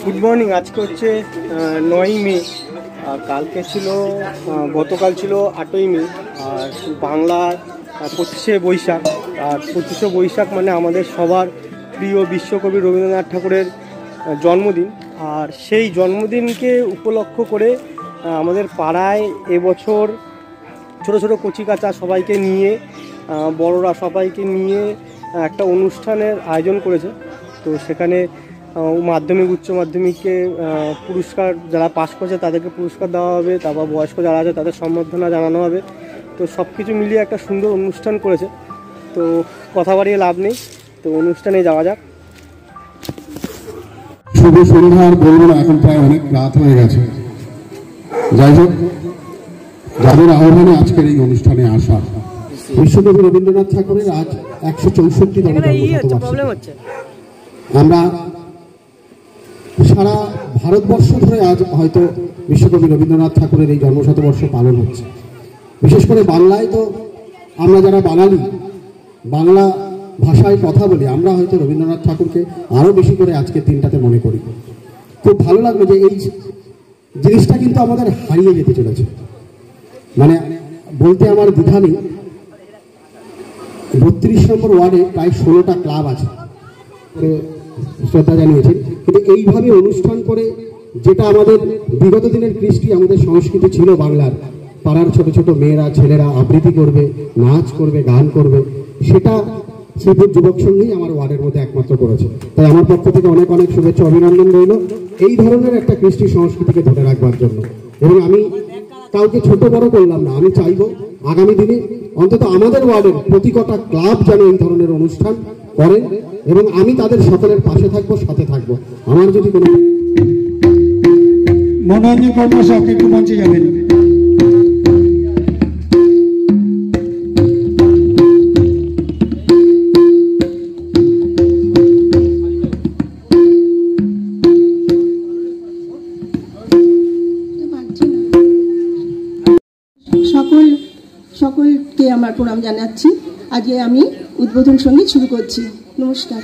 Good morning. আজকে হচ্ছে 9ই মে, আর কালকে ছিল গতকাল ছিল 8ই মে, আর বাংলার 25শে বৈশাখ। আর 25শে বৈশাখ মানে আমাদের সবার প্রিয় বিশ্বকবি রবীন্দ্রনাথ ঠাকুরের জন্মদিন। আর সেই জন্মদিনকে উপলক্ষ করে আমাদের পাড়ায় এবছর ছোটো ছোটো কচিকাঁচা সবাইকে নিয়ে, বড়রা সবাইকে নিয়ে একটা অনুষ্ঠানের আয়োজন করেছে। তো সেখানে মাধ্যমিক উচ্চ মাধ্যমিককে পুরস্কার, যারা পাস করেছে তাদেরকে পুরস্কার দেওয়া হবে, তারপর বয়স্ক যারা আছে তাদের সম্বর্ধনা জানানো হবে। তো সব কিছু মিলিয়ে একটা সুন্দর অনুষ্ঠান করেছে। তো কথা বাড়িয়ে লাভ নেই, তো অনুষ্ঠানে যাওয়া যাক। শুভ সন্ধ্যা। আর বলবো না, এখন প্রায় অনেক রাত হয়ে গেছে। যাই হোক, যাদের আহ্বানে আজকের এই অনুষ্ঠানে আসা, বিশ্বকবি রবীন্দ্রনাথ ঠাকুরের আজ 164তম জন্মশতবার্ষিকী। আমরা সারা ভারতবর্ষ ধরে আজ হয়তো বিশ্বকবি রবীন্দ্রনাথ ঠাকুরের এই জন্মশতবর্ষ পালন হচ্ছে। বিশেষ করে বাংলায় তো আমরা যারা বাঙালি, বাংলা ভাষায় কথা বলি, আমরা হয়তো রবীন্দ্রনাথ ঠাকুরকে আরও বেশি করে আজকের দিনটাতে মনে করি। খুব ভালো লাগলো যে এই জিনিসটা কিন্তু আমাদের হারিয়ে যেতে চলেছে। মানে বলতে আমার দ্বিধা নেই, 32 নম্বর ওয়ার্ডে প্রায় 16টা ক্লাব আছে, শ্রদ্ধা জানিয়েছেন। কিন্তু এইভাবে অনুষ্ঠান করে, যেটা আমাদের বিগত দিনের কৃষ্টি, আমাদের সংস্কৃতি ছিল বাংলার, পাড়ার ছোট ছোট মেয়েরা ছেলেরা আবৃত্তি করবে, নাচ করবে, গান করবে, সেটা শ্রীপুর যুবক সংঘই আমার ওয়ার্ডের মধ্যে একমাত্র করেছে। তাই আমার পক্ষ থেকে অনেক অনেক শুভেচ্ছা, অভিনন্দন রইল এই ধরনের একটা কৃষ্টি সংস্কৃতিকে ধরে রাখবার জন্য। এবং আমি কাউকে ছোট বড় করলাম না, আমি চাইবো আগামী দিনে অন্তত আমাদের ওয়ার্ডের প্রতি কটা ক্লাব যেন এই ধরনের অনুষ্ঠান করেন, এবং আমি তাদের সকলের পাশে থাকবো, সাথে থাকবো। আমার যদি কোনো মনোরঞ্জন কর্মশাক একটু মঞ্চে যাবেন। সকলকে আমার প্রণাম জানাচ্ছি। আজকে আমি উদ্বোধন সঙ্গীত শুরু করছি। নমস্কার।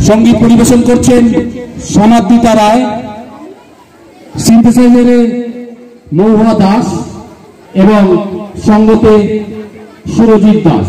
সঙ্গীত পরিবেশন করছেন সমাদৃতা রায়, সিনথেসাইজারে মৌহা দাস এবং সঙ্গতে সুরজিৎ দাস।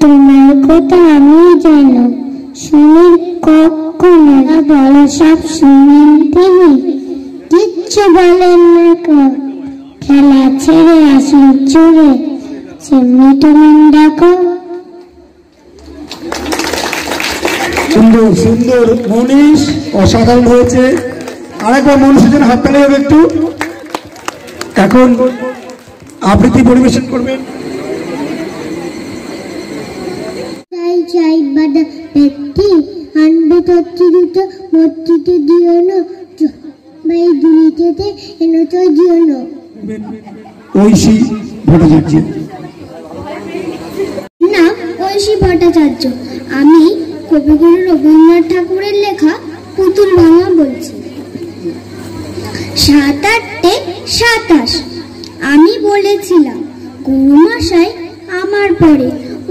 তোমার কথা আমি জানো শুনি কখনো বলো সব শুনেন তিনি কিচ্ছু বলেন না খেলা ছেড়ে আসুন চুড়ে সেমনি তুমি ডাকো। সুন্দর সুন্দর মনীষ, অসাধারণ হয়েছে। আরেকবার মনীষের জন্য হাততালি হবে একটু। এখন আবৃত্তি পরিবেশন করবেন। চাই বাদা ব্যক্তি আনবে তত্ত্ব দুটো মূর্তিতে দিও না ভাই দুনিতে এনে তো দিও না। ঐশী ভট্টাচার্য। না, ঐশী ভট্টাচার্য। আমি কবিগুরু রবীন্দ্রনাথ ঠাকুরের লেখা পুতুল ভাঙা বলছি। ৭-৮-২৭ আমি বলেছিলাম গুরুমশাই আমার পরে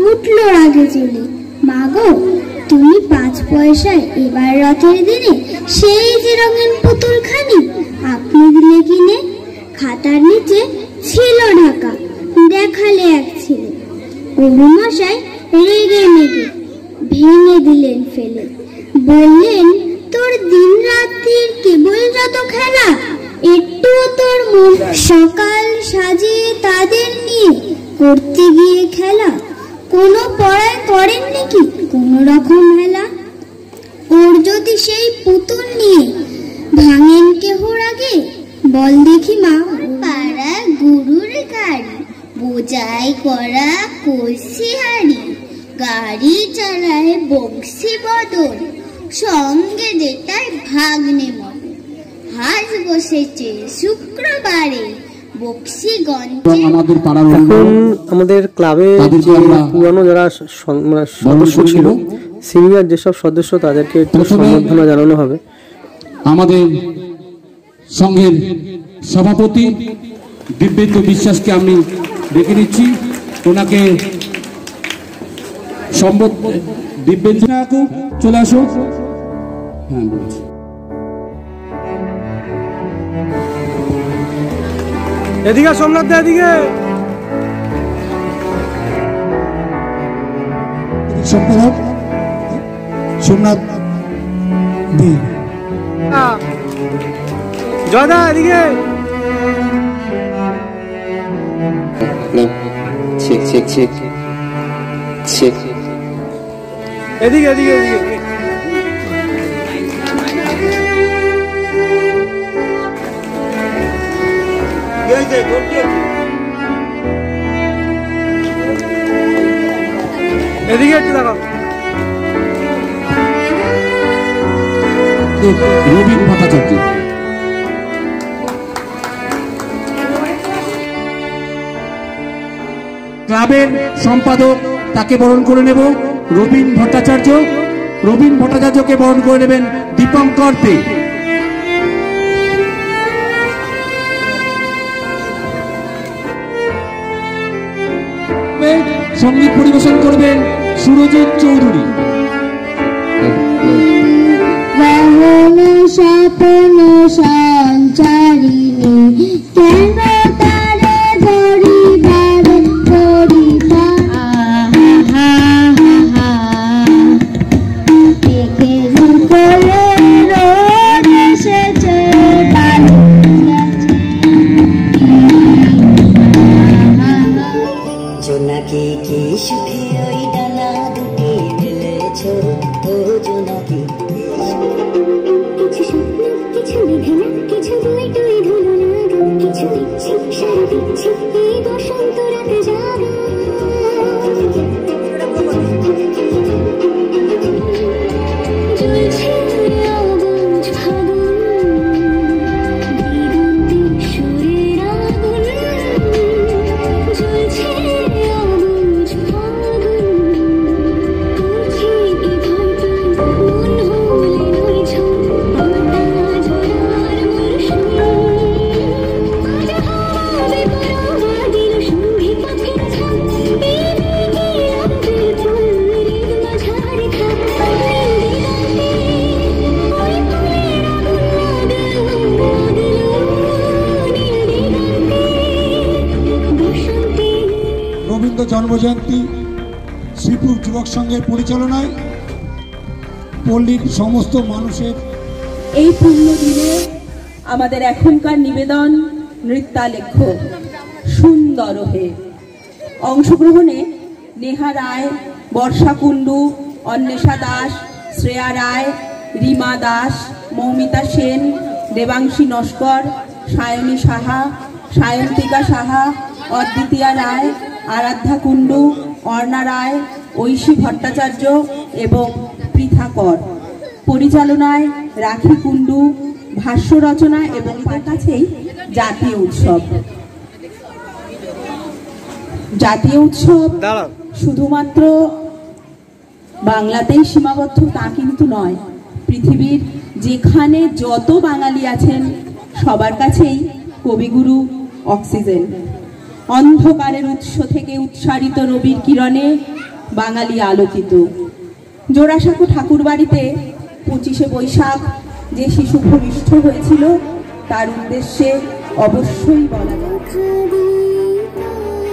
উঠলো আগে চলে, মাগো তুমি ৫ পয়সায় এবার রথের দিনে সেই যে রঙিন পুতুল খানি আপনি দিলে কিনে। খাতার নিচে ছিল ঢাকা, দেখালে এক ছেলে, গুরুমশাই রেগে মেগে ভেঙে দিলেন ফেলে, বললেন তোর দিন রাত্রির কেবল যত খেলা, একটু তোর মন সকাল সাজিয়ে তাদের নিয়ে করতে গিয়ে খেলা, কোনো পড়ায় করেন নাকি কোন রকম হেলা, ওর যদি সেই পুতুল নিয়ে ভাঙেন কেহর আগে, বল দেখি মা পাড়া গুরুর গাড়ি বোঝাই করা কলসি হাড়ি, গাড়ি চালায় বংশী বদল, সঙ্গে যেটায় ভাগ্নে মদন, হাজ বসেছে শুক্রবারে আমাদের পাড়ার এখন আমাদের ক্লাবে পুরানো যারা সদস্য ছিল, সিনিয়র যেসব সদস্য, তাদেরকে একটু সম্বর্ধনা জানানো হবে। আমাদের সংঘের সভাপতি দিব্যেন্দু বিশ্বাসকে আমি ডেকে নিচ্ছি, ওনাকে দিব্যেন্দু চলে আসো। হ্যাঁ বলছি, এদিকে সোমনাথ দা, এদিকে সম্পাদক সোমনাথ দে। জয়দা এদিকে। চেক চেক চেক চেক, এদিকে এদিকে এদিকে। এদিকে একটু দেখো। সম্পাদক রবীন ভট্টাচার্য। ক্লাবের সম্পাদক তাকে বরণ করে নেব রবীন ভট্টাচার্য। রবীন ভট্টাচার্যকে বরণ করে নেবেন দীপঙ্কর দে। সঙ্গীত পরিবেশন করবেন সুরজিৎ চৌধুরী। স্বপ্ন সঞ্চারিণী কেন তারে ধরিবারে ধরিবা দেখে করে রোদ এসেছে জোনাকি কি সুখে ওই ডানা দুটি ফেলেছ ও জোনাকি কিছু স্বপ্ন কিছু বিধানা কিছু দুই দুই ধুলো লাগা কিছু ইচ্ছে সারা দিচ্ছে এই বসন্ত রাতে যাবে জ্বলছে অবুঝ ফাগুন দিগন্তে সুরের আগুন জ্বলছে অবুঝ ফাগুন করছে কি ধরপন মন হলে নই ঝড় পাতা ঝরার বর্ষণ আজ হবে পরোয়া দিল সন্ধি পথের ছাপ এই মেঘে আনবে ফুল ঋতু মাঝারে থাক দিগন্তে ওই ফুলের আগুন লাগলো নীল দিগন্তে বসন্তে। রবীন্দ্র জন্মজয়ন্তী শ্রীপুর যুবক সংঘের পরিচালনায় পল্লীর সমস্ত মানুষের এই পূর্ণ দিনে আমাদের এখনকার নিবেদন নৃত্যালেখ্য সুন্দর হে। অংশগ্রহণে নেহা রায়, বর্ষা কুণ্ডু, অন্বেষা দাস, শ্রেয়া রায়, রিমা দাস, মৌমিতা সেন, দেবাংশী নস্কর, সায়নী সাহা, সায়ন্তিকা সাহা, অদ্বিতীয়া রায়, আরাধ্যা কুণ্ডু, অর্ণা রায়, ঐশী ভট্টাচার্য এবং পৃথা কর। পরিচালনায় রাখি কুণ্ডু, ভাষ্য রচনা এবং তার কাছেই জাতীয় উৎসব। জাতীয় উৎসব শুধুমাত্র বাংলাতেই সীমাবদ্ধ তা কিন্তু নয়, পৃথিবীর যেখানে যত বাঙালি আছেন সবার কাছেই কবিগুরু অক্সিজেন। অন্ধকারের উৎস থেকে উৎসারিত রবির কিরণে বাঙালি আলোকিত। জোড়াসাঁকো ঠাকুর বাড়িতে 25শে বৈশাখ যে শিশু ভূমিষ্ঠ হয়েছিল তার উদ্দেশ্যে অবশ্যই বলা যায়। কহিলি কাকরে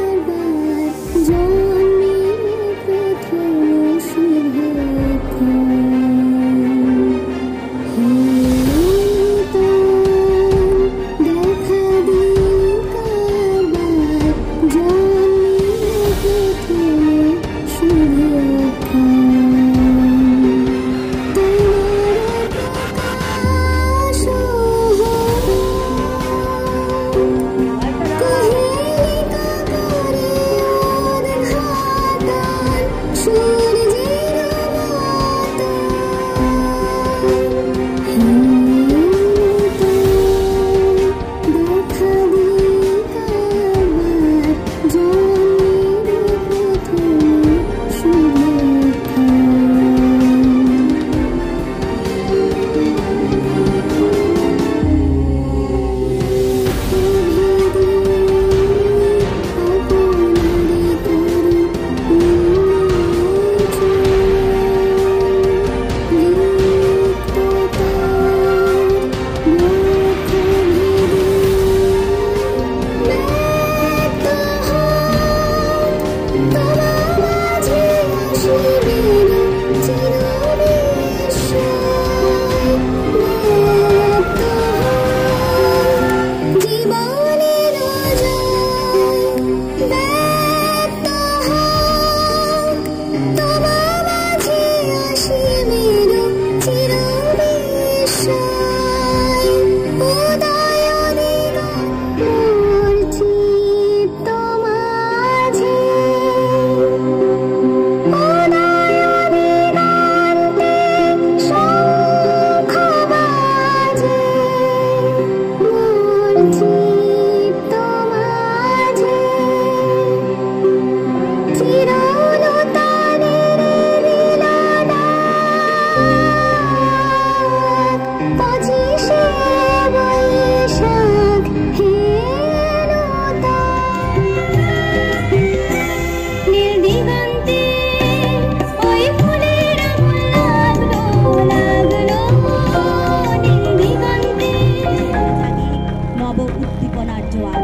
জোয়ার,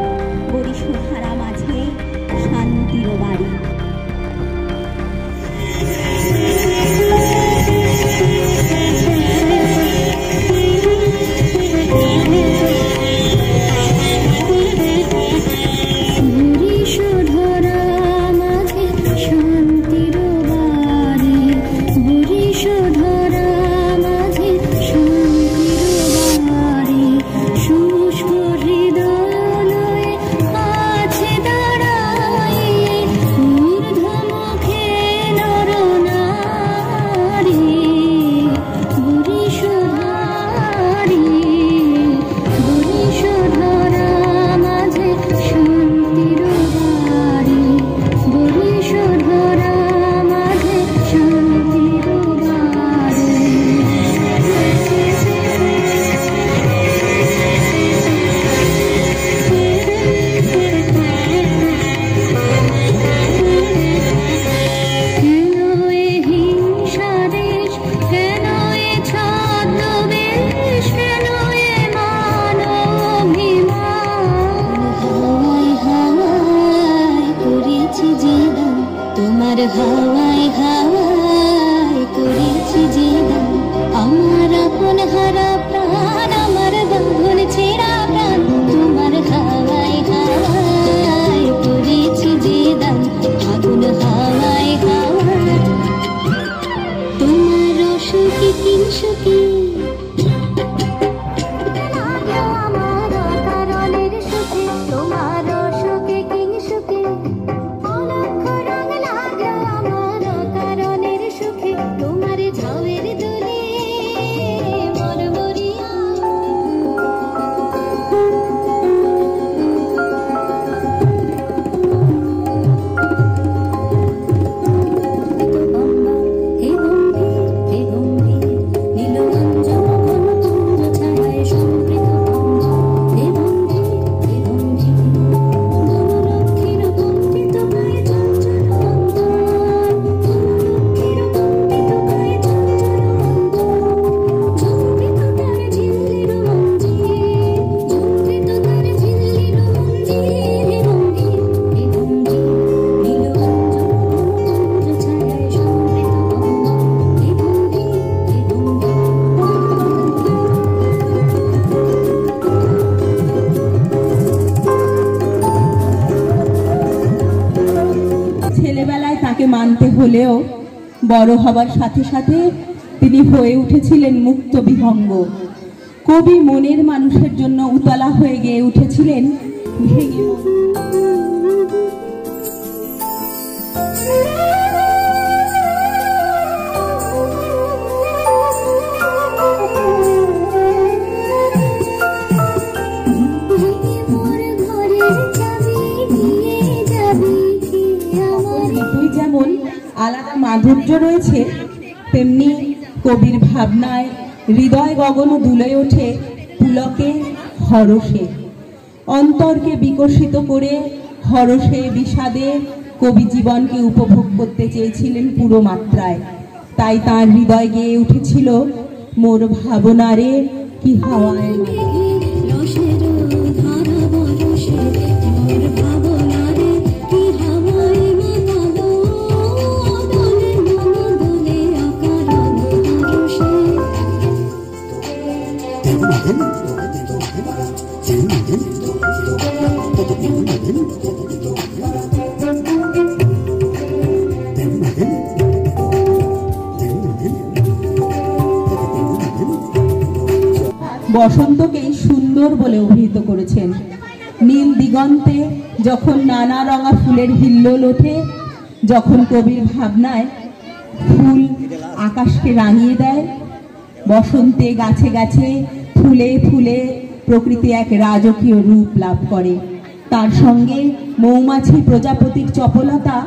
বরিশাল ধারা মাঝে শান্তির বাড়ি। হাওয়ায় হাওয়ায় করেছি জীবন, আমার আপন হারা প্রাণ, আমার বাঁধন ছেঁড়া প্রাণ, তোমার হাওয়ায় হাওয়ায় করেছি জীবন, আগুন হাওয়ায় হাওয়ায়, তোমার অসুখী কিংসুখী মানতে হলেও বড় হবার সাথে সাথে তিনি হয়ে উঠেছিলেন মুক্ত বিহঙ্গ। কবি মনের মানুষের জন্য উতলা হয়ে গিয়ে উঠেছিলেন ভেঙে। যেমন আলাদা মাধুর্য রয়েছে, তেমনি কবির ভাবনায় হৃদয় গগন দুলে ওঠে পুলকে হরষে। অন্তরকে বিকশিত করে হরষে বিষাদে কবি জীবনকে উপভোগ করতে চেয়েছিলেন পুরো মাত্রায়। তাই তার হৃদয় গেয়ে উঠেছিল মোর ভাবনারে কি হাওয়ায়। বসন্তকেই সুন্দর বলে অভিহিত করেছেন। নীল দিগন্তে যখন নানা রঙা ফুলের হিল্লোল ওঠে, যখন কবির ভাবনায় ফুল আকাশকে রাঙিয়ে দেয়, বসন্তে গাছে গাছে ফুলে ফুলে প্রকৃতি এক রাজকীয় রূপ লাভ করে। তার সঙ্গে মৌমাছি প্রজাপতির চপলতা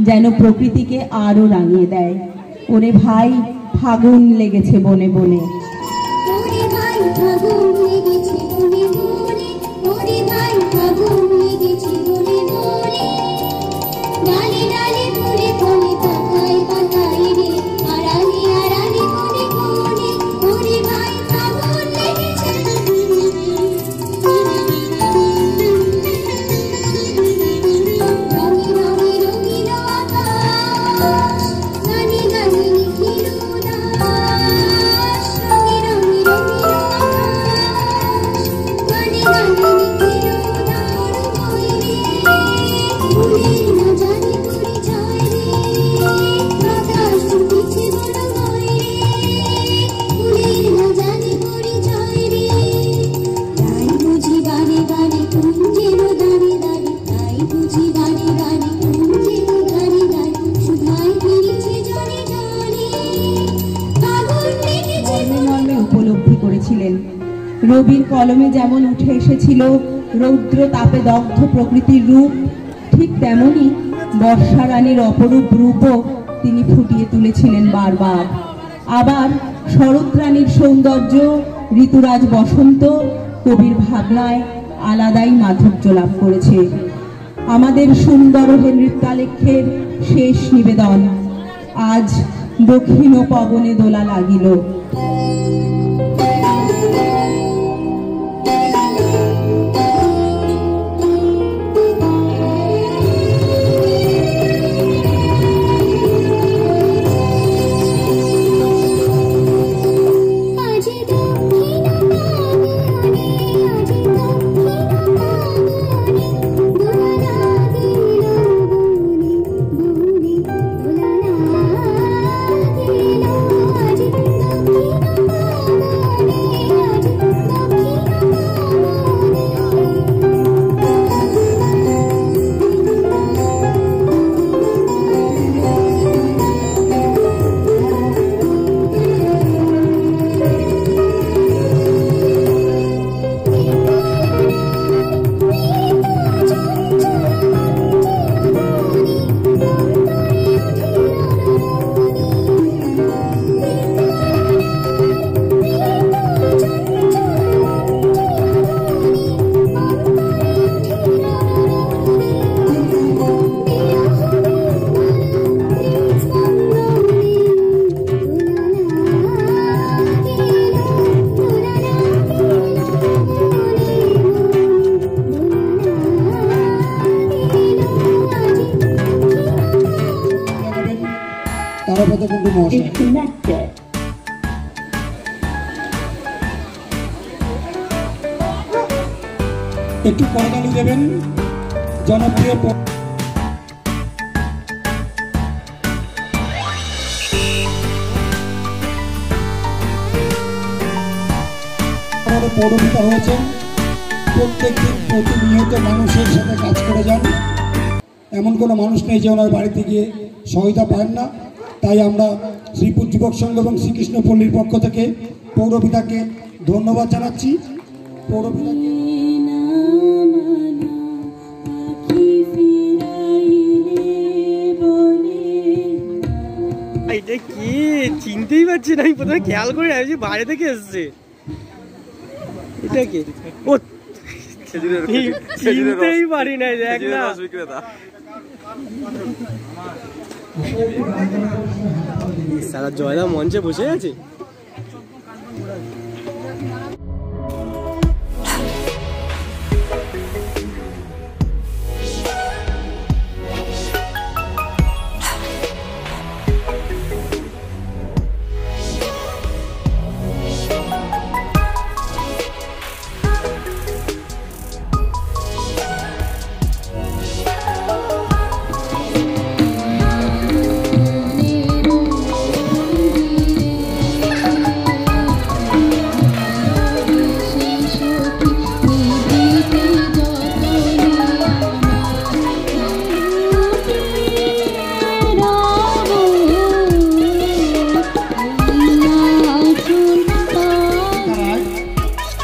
যেন প্রকৃতিকে আরো রাঙিয়ে দেয়। ওরে ভাই, ফাগুন লেগেছে বনে বনে। রবির কলমে যেমন উঠে এসেছিল রৌদ্র তাপে দগ্ধ প্রকৃতির রূপ, ঠিক তেমনি বর্ষা রানীর অপরূপ রূপও তিনি ফুটিয়ে তুলেছিলেন বারবার। আবার শরৎ রানীর সৌন্দর্য, ঋতুরাজ বসন্ত কবির ভাবনায় আলাদাই মাধুর্য লাভ করেছে। আমাদের সুন্দর হে নৃত্যালেখ্যের শেষ নিবেদন, আজ দক্ষিণ পবনে দোলা লাগিল। একটু করতালি দেবেন জনপ্রিয় পৌরপিতা হয়েছেন, প্রত্যেকদিন প্রতিনিয়ত মানুষের সাথে কাজ করে যান। এমন কোনো মানুষ নেই যে ওনার বাড়িতে গিয়ে সহায়তা পান না। তাই আমরা শ্রীপুর যুবক সংঘ এবং শ্রীকৃষ্ণ পল্লীর পক্ষ থেকে পৌরপিতাকে ধন্যবাদ জানাচ্ছি। পৌরপিতাকে এটা কি চিনতেই পারছি না, আমি প্রথমে খেয়াল করে আমি বাইরে থেকে এসছে। এটা কি? ও চিনতেই পারি না, দেখ না সারা জয়দা মঞ্চে বসে আছে।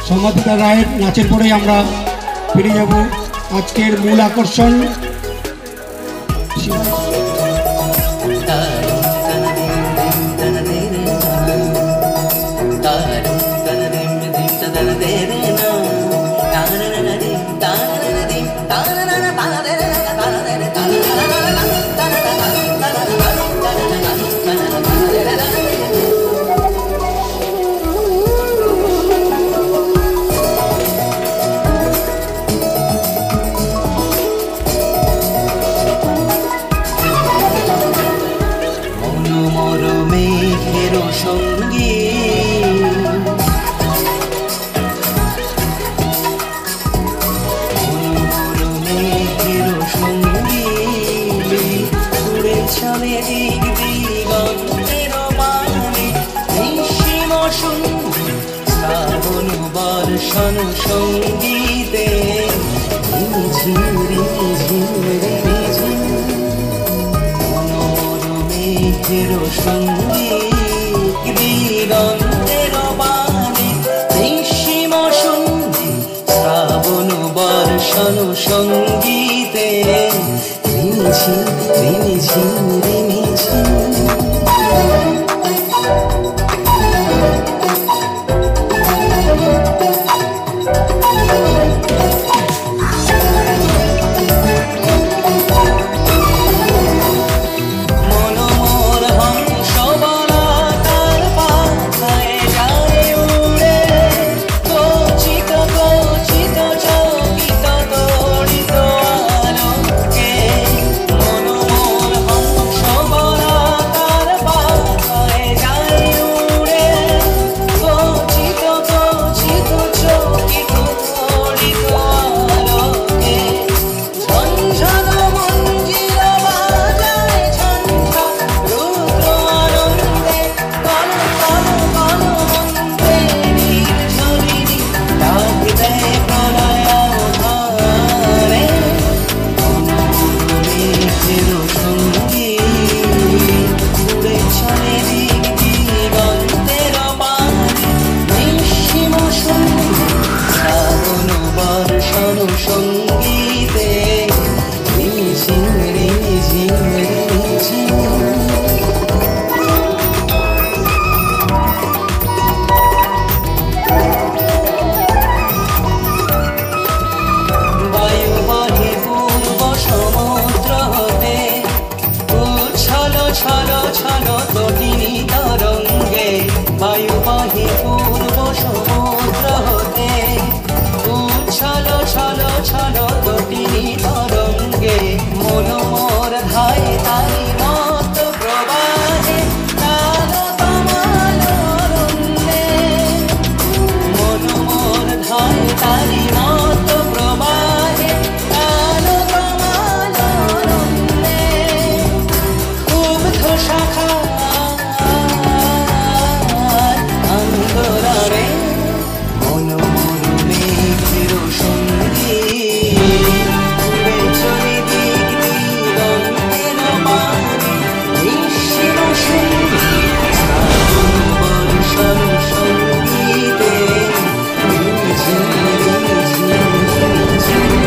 সমাধিতা রায়ের নাচের পরেই আমরা ফিরে যাব আজকের মূল আকর্ষণ। সঙ্গীতে মেঘের সঙ্গীত দিগন্তের বাণী সঙ্গীতে রিমিঝিম রিমিঝিম রিমিঝিম সঙ্গীতে রিমিঝিম রিমিঝিম রিমিঝিম বায়ু বহে পূর্ব সমুদ্র হতে উচ্ছল ছল ছল তটিনী তরঙ্গে বায়ু বহে পূর্ব সমুদ্র হতে উচ্ছল ছল ছল তটিনী তরঙ্গে মন মোর ধায় তারি মত প্রবাহে তাল কমল অরণ্যে মন মোর ধায় তারি মত প্রবাহে তাল কমল অরণ্যে ক্ষুব্ধ শাখা আন্দোলনে মন মোর মেঘের সঙ্গী উড়ে চলে দিক দিগন্তের পানে নিঃসীম সঙ্গী শ্রাবণ বর্ষণ সঙ্গীতে রিমিঝিম রিমিঝিম রিমিঝিম রিমিঝিম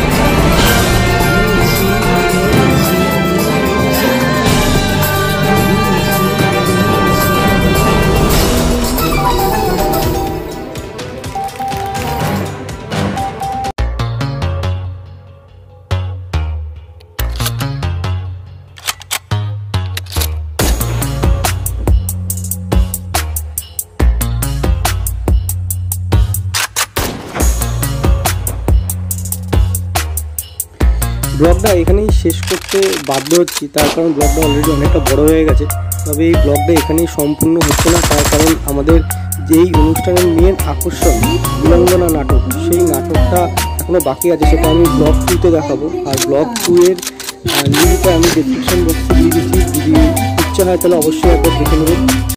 ব্লগটা এখানেই শেষ করতে বাধ্য হচ্ছি, তার কারণ ব্লগটা অলরেডি অনেকটা বড় হয়ে গেছে। তবে এই ব্লগটা এখানেই সম্পূর্ণ হচ্ছে না, তার কারণ আমাদের যেই অনুষ্ঠানের মেন আকর্ষণ বিলঙ্গনা নাটক, সেই নাটকটা এখনও বাকি আছে, সেটা আমি ব্লগ 2-তে দেখাবো। আর ব্লগ 2-এর লিঙ্কটা আমি ডেসক্রিপশন বক্সে দিয়ে দিচ্ছি, যদি ইচ্ছা হয় তাহলে অবশ্যই একবার দেখে নেবেন।